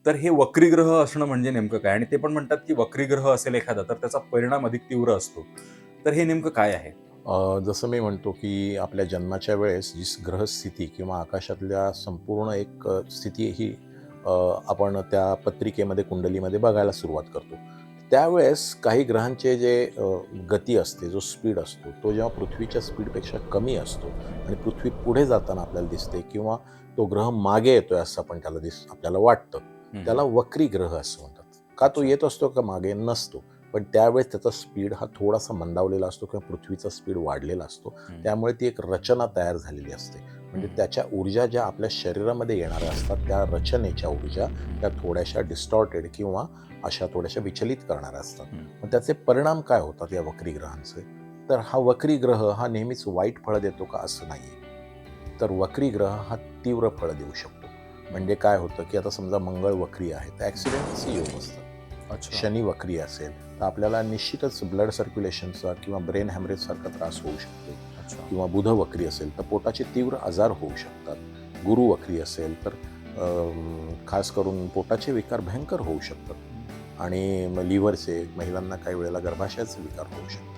तर हे वक्रीग्रह असणं म्हणजे नेमकं काय? आणि ते पण म्हणतात, की वक्रीग्रह असेल एखादा, तर त्याचा परिणाम अधिक तीव्र असतो. तर हे नेमकं काय आहे? जसं मी म्हणतो, की आपल्या जन्माच्या वेळेस जी ग्रहस्थिती किंवा आकाशातल्या संपूर्ण एक स्थिती ही अ, आपण त्या पत्रिकेमध्ये, कुंडलीमध्ये बघायला सुरुवात करतो. त्यावेळेस काही ग्रहांचे जे गती असते, जो स्पीड असतो, तो जेव्हा पृथ्वीच्या स्पीडपेक्षा कमी असतो आणि पृथ्वी पुढे जाताना आपल्याला दिसते किंवा तो ग्रह मागे येतोय असं आपण आपल्याला वाटतं. हं, हं. त्याला वक्री ग्रह असं म्हणतात. का तो अच्छा. येत असतो का मागे? नसतो. पण त्यावेळेस त्याचा स्पीड हा थोडासा मंदावलेला असतो किंवा पृथ्वीचा स्पीड वाढलेला असतो. हं, त्यामुळे ती एक रचना तयार झालेली असते. म्हणजे हं, त्याच्या ऊर्जा ज्या आपल्या शरीरामध्ये येणाऱ्या असतात, त्या रचनेच्या ऊर्जा त्या हं, थोड्याशा डिस्टॉर्टेड किंवा अशा थोड्याशा विचलित करणाऱ्या असतात. हं. मग त्याचे परिणाम काय होतात या वक्री ग्रहांचे? तर हा वक्री ग्रह हा नेहमीच वाईट फळं देतो का? असं नाहीये. तर वक्री ग्रह हा तीव्र फळं देऊ शकतो. म्हणजे काय होतं, की आता समजा मंगळ वक्री आहे, तर ॲक्सिडेंटचे योग असतात. अच्छा. शनी वक्री असेल, तर आपल्याला निश्चितच ब्लड सर्क्युलेशनचा किंवा ब्रेन हॅमरेजसारखा त्रास होऊ शकतो. अच्छा. किंवा बुध वक्री असेल, तर पोटाचे तीव्र आजार होऊ शकतात. गुरु वक्री असेल, तर खास करून पोटाचे विकार भयंकर होऊ शकतात. हं. आणि मग लिव्हरचे, महिलांना काही वेळेला गर्भाशयाचे विकार होऊ शकतात.